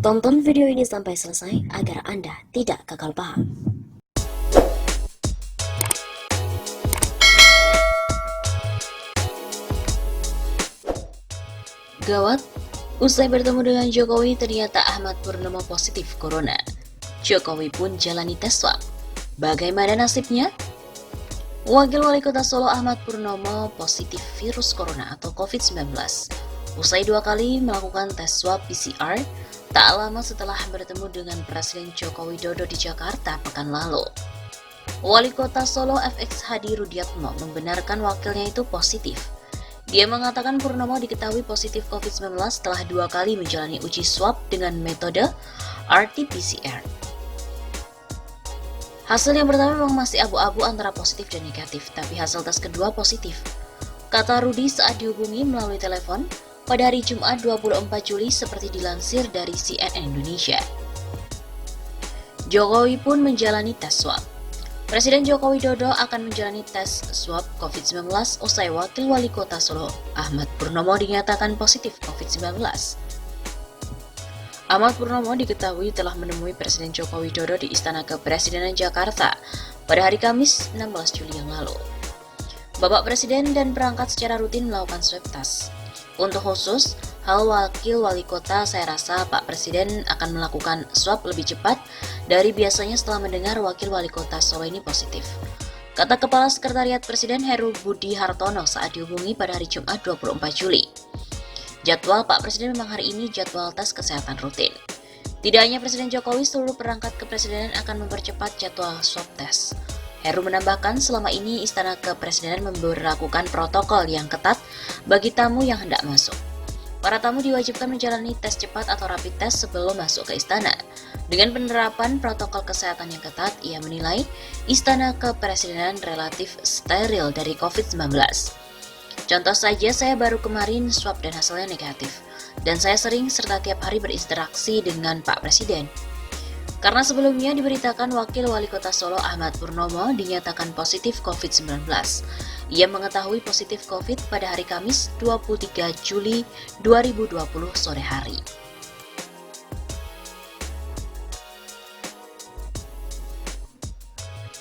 Tonton video ini sampai selesai agar Anda tidak gagal paham. Gawat, usai bertemu dengan Jokowi ternyata Ahmad Purnomo positif corona. Jokowi pun jalani tes swab. Bagaimana nasibnya? Wakil Wali Kota Solo Ahmad Purnomo positif virus corona atau COVID-19. Usai 2 kali melakukan tes swab PCR, tak lama setelah bertemu dengan Presiden Joko Widodo di Jakarta pekan lalu. Wali Kota Solo FX Hadi Rudiatmo membenarkan wakilnya itu positif. Dia mengatakan Purnomo diketahui positif COVID-19 setelah 2 kali menjalani uji swab dengan metode RT-PCR. Hasil yang pertama memang masih abu-abu antara positif dan negatif, tapi hasil tes kedua positif. Kata Rudi saat dihubungi melalui telepon pada hari Jumat 24 Juli seperti dilansir dari CNN Indonesia. Jokowi pun menjalani tes swab. Presiden Joko Widodo akan menjalani tes swab COVID-19 usai Wakil Wali Kota Solo Ahmad Purnomo dinyatakan positif COVID-19. Ahmad Purnomo diketahui telah menemui Presiden Joko Widodo di Istana Kepresidenan Jakarta pada hari Kamis 16 Juli yang lalu. Bapak Presiden dan perangkat secara rutin melakukan swab test. Untuk khusus, hal Wakil Wali Kota, saya rasa Pak Presiden akan melakukan swab lebih cepat dari biasanya setelah mendengar Wakil Wali Kota Solo ini positif. Kata Kepala Sekretariat Presiden Heru Budi Hartono saat dihubungi pada hari Jumat 24 Juli. Jadwal Pak Presiden memang hari ini jadwal tes kesehatan rutin. Tidak hanya Presiden Jokowi, seluruh perangkat kepresidenan akan mempercepat jadwal swab test. Heru menambahkan selama ini Istana Kepresidenan memberlakukan protokol yang ketat bagi tamu yang hendak masuk. Para tamu diwajibkan menjalani tes cepat atau rapid test sebelum masuk ke istana. Dengan penerapan protokol kesehatan yang ketat, ia menilai Istana Kepresidenan relatif steril dari COVID-19. Contoh saja, saya baru kemarin swab dan hasilnya negatif. Dan saya sering serta tiap hari berinteraksi dengan Pak Presiden. Karena sebelumnya diberitakan Wakil Wali Kota Solo Ahmad Purnomo dinyatakan positif COVID-19. Ia mengetahui positif COVID pada hari Kamis 23 Juli 2020 sore hari.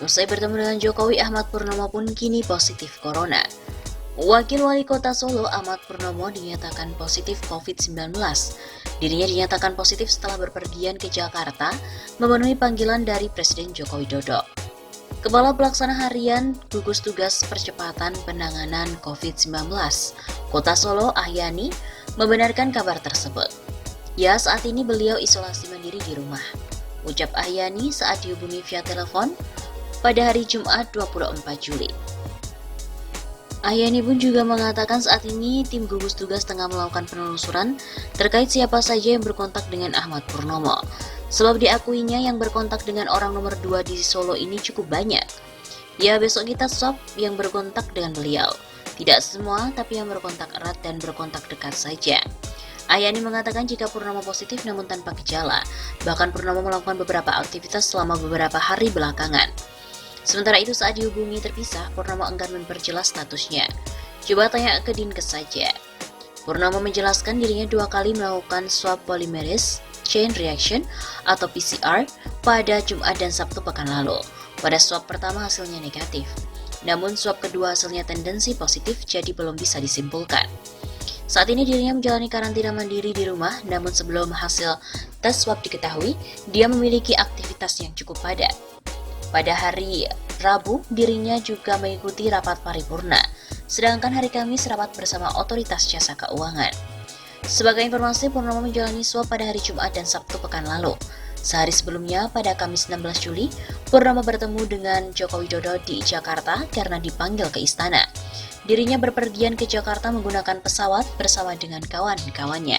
Usai bertemu dengan Jokowi, Ahmad Purnomo pun kini positif corona. Wakil Wali Kota Solo Ahmad Purnomo dinyatakan positif COVID-19. Dirinya dinyatakan positif setelah berpergian ke Jakarta memenuhi panggilan dari Presiden Joko Widodo. Kepala Pelaksana Harian Gugus Tugas Percepatan Penanganan COVID-19 Kota Solo Ahyani membenarkan kabar tersebut. Ya, saat ini beliau isolasi mandiri di rumah, ucap Ahyani saat dihubungi via telepon pada hari Jumat 24 Juli. Ahyani pun juga mengatakan saat ini tim gugus tugas tengah melakukan penelusuran terkait siapa saja yang berkontak dengan Ahmad Purnomo. Sebab diakuinya yang berkontak dengan orang nomor 2 di Solo ini cukup banyak. Ya, besok kita swab yang berkontak dengan beliau. Tidak semua, tapi yang berkontak erat dan berkontak dekat saja. Ahyani mengatakan jika Purnomo positif namun tanpa gejala. Bahkan Purnomo melakukan beberapa aktivitas selama beberapa hari belakangan. Sementara itu saat dihubungi terpisah, Purnomo enggan memperjelas statusnya. Coba tanya ke Dinkes saja. Purnomo menjelaskan dirinya 2 kali melakukan swab polymerase chain reaction atau PCR pada Jumat dan Sabtu pekan lalu. Pada swab pertama hasilnya negatif. Namun swab kedua hasilnya tendensi positif jadi belum bisa disimpulkan. Saat ini dirinya menjalani karantina mandiri di rumah, namun sebelum hasil tes swab diketahui, dia memiliki aktivitas yang cukup padat. Pada hari Rabu, dirinya juga mengikuti rapat paripurna, sedangkan hari Kamis rapat bersama Otoritas Jasa Keuangan. Sebagai informasi, Purnomo menjalani swab pada hari Jumat dan Sabtu pekan lalu. Sehari sebelumnya, pada Kamis 16 Juli, Purnomo bertemu dengan Joko Widodo di Jakarta karena dipanggil ke istana. Dirinya berpergian ke Jakarta menggunakan pesawat bersama dengan kawan-kawannya.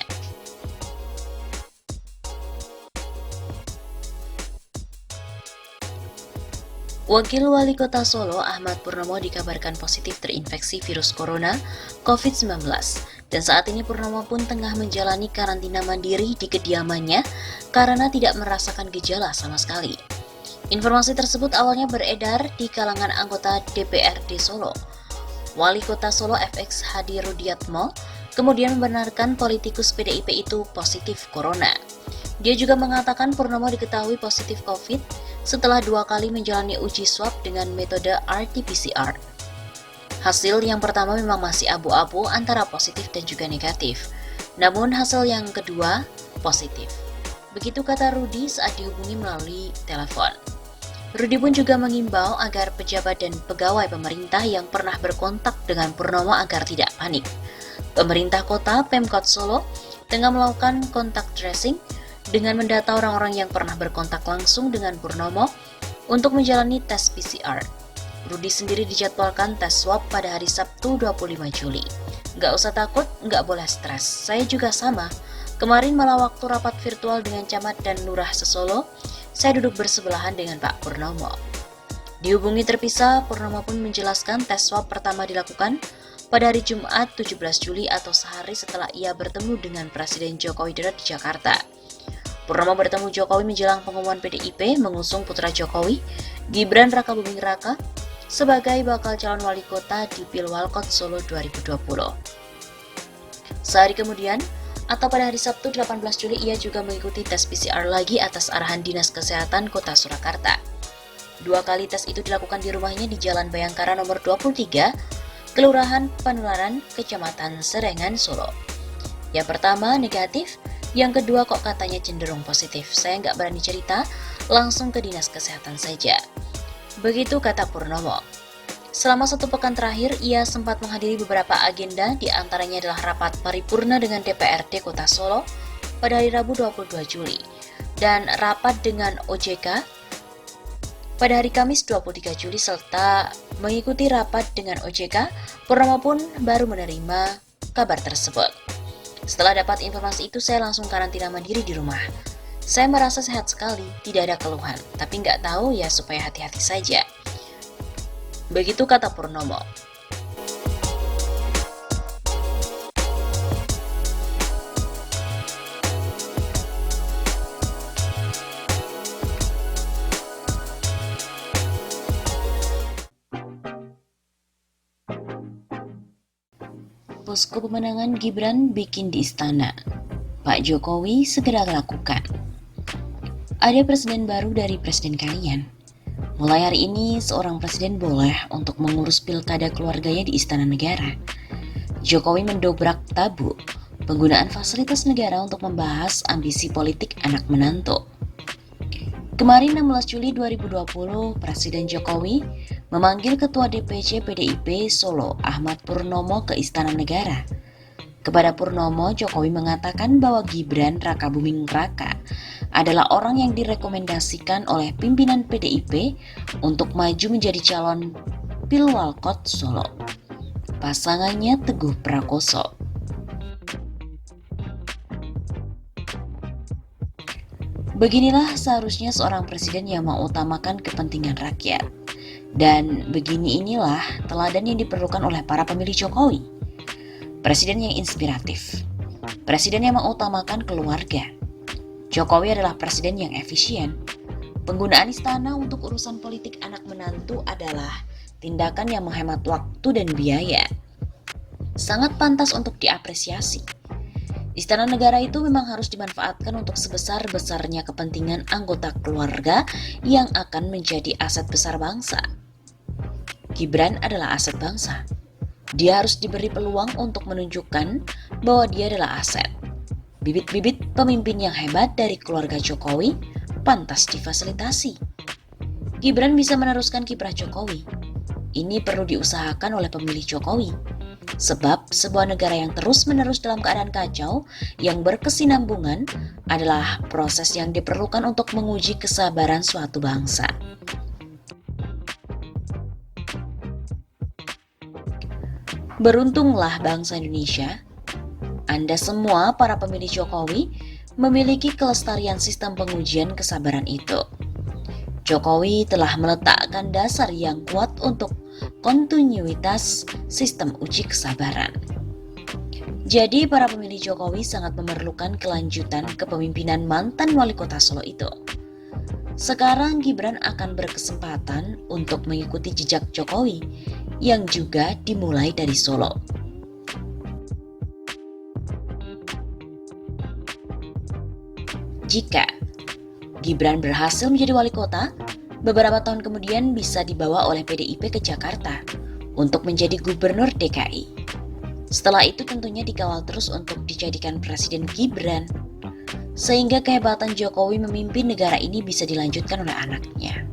Wakil Wali Kota Solo Ahmad Purnomo dikabarkan positif terinfeksi virus corona COVID-19 dan saat ini Purnomo pun tengah menjalani karantina mandiri di kediamannya karena tidak merasakan gejala sama sekali. Informasi tersebut awalnya beredar di kalangan anggota DPRD Solo. Wali Kota Solo FX Hadi Rudiatmo kemudian membenarkan politikus PDIP itu positif corona. Dia juga mengatakan Purnomo diketahui positif COVID setelah 2 kali menjalani uji swab dengan metode RT-PCR. Hasil yang pertama memang masih abu-abu antara positif dan juga negatif. Namun hasil yang kedua positif. Begitu kata Rudi saat dihubungi melalui telepon. Rudi pun juga mengimbau agar pejabat dan pegawai pemerintah yang pernah berkontak dengan Purnomo agar tidak panik. Pemerintah kota Pemkot Solo tengah melakukan kontak tracing dengan mendata orang-orang yang pernah berkontak langsung dengan Purnomo untuk menjalani tes PCR. Rudi sendiri dijadwalkan tes swab pada hari Sabtu 25 Juli. Nggak usah takut, nggak boleh stres. Saya juga sama. Kemarin malah waktu rapat virtual dengan camat dan lurah se-Solo, saya duduk bersebelahan dengan Pak Purnomo. Dihubungi terpisah, Purnomo pun menjelaskan tes swab pertama dilakukan pada hari Jumat 17 Juli atau sehari setelah ia bertemu dengan Presiden Joko Widodo di Jakarta. Purnomo bertemu Jokowi menjelang pengumuman PDIP mengusung putra Jokowi, Gibran Rakabuming Raka, sebagai bakal calon wali kota di Pilwalkot Solo 2020. Sehari kemudian, atau pada hari Sabtu 18 Juli, ia juga mengikuti tes PCR lagi atas arahan Dinas Kesehatan Kota Surakarta. 2 kali tes itu dilakukan di rumahnya di Jalan Bayangkara nomor 23, Kelurahan Panularan, Kecamatan Serengan, Solo. Yang pertama negatif, yang kedua kok katanya cenderung positif. Saya nggak berani cerita, langsung ke Dinas Kesehatan saja. Begitu kata Purnomo. Selama 1 pekan terakhir, ia sempat menghadiri beberapa agenda, di antaranya adalah rapat paripurna dengan DPRD Kota Solo pada hari Rabu 22 Juli dan rapat dengan OJK pada hari Kamis 23 Juli serta mengikuti rapat dengan OJK. Purnomo pun baru menerima kabar tersebut. Setelah dapat informasi itu, saya langsung karantina mandiri di rumah. Saya merasa sehat sekali, tidak ada keluhan, tapi nggak tahu ya supaya hati-hati saja. Begitu kata Purnomo. Posko pemenangan Gibran bikin di istana. Pak Jokowi segera lakukan. Ada presiden baru dari presiden kalian. Mulai hari ini, seorang presiden boleh untuk mengurus pilkada keluarganya di Istana Negara. Jokowi mendobrak tabu penggunaan fasilitas negara untuk membahas ambisi politik anak menantu. Kemarin 16 Juli 2020, Presiden Jokowi memanggil Ketua DPC PDIP Solo Ahmad Purnomo ke Istana Negara. Kepada Purnomo, Jokowi mengatakan bahwa Gibran Rakabuming Raka adalah orang yang direkomendasikan oleh pimpinan PDIP untuk maju menjadi calon Pilwalkot Solo. Pasangannya Teguh Prakoso. Beginilah seharusnya seorang presiden yang mengutamakan kepentingan rakyat. Dan begini inilah teladan yang diperlukan oleh para pemilih Jokowi. Presiden yang inspiratif. Presiden yang mengutamakan keluarga. Jokowi adalah presiden yang efisien. Penggunaan istana untuk urusan politik anak menantu adalah tindakan yang menghemat waktu dan biaya. Sangat pantas untuk diapresiasi. Istana negara itu memang harus dimanfaatkan untuk sebesar-besarnya kepentingan anggota keluarga yang akan menjadi aset besar bangsa. Gibran adalah aset bangsa. Dia harus diberi peluang untuk menunjukkan bahwa dia adalah aset. Bibit-bibit pemimpin yang hebat dari keluarga Jokowi pantas difasilitasi. Gibran bisa meneruskan kiprah Jokowi. Ini perlu diusahakan oleh pemilih Jokowi. Sebab sebuah negara yang terus-menerus dalam keadaan kacau yang berkesinambungan adalah proses yang diperlukan untuk menguji kesabaran suatu bangsa. Beruntunglah bangsa Indonesia. Anda semua para pemilih Jokowi memiliki kelestarian sistem pengujian kesabaran itu. Jokowi telah meletakkan dasar yang kuat untuk kontinuitas sistem uji kesabaran. Jadi para pemilih Jokowi sangat memerlukan kelanjutan kepemimpinan mantan wali kota Solo itu. Sekarang Gibran akan berkesempatan untuk mengikuti jejak Jokowi yang juga dimulai dari Solo. Jika Gibran berhasil menjadi wali kota, beberapa tahun kemudian bisa dibawa oleh PDIP ke Jakarta untuk menjadi gubernur DKI. Setelah itu tentunya dikawal terus untuk dijadikan Presiden Gibran, sehingga kehebatan Jokowi memimpin negara ini bisa dilanjutkan oleh anaknya.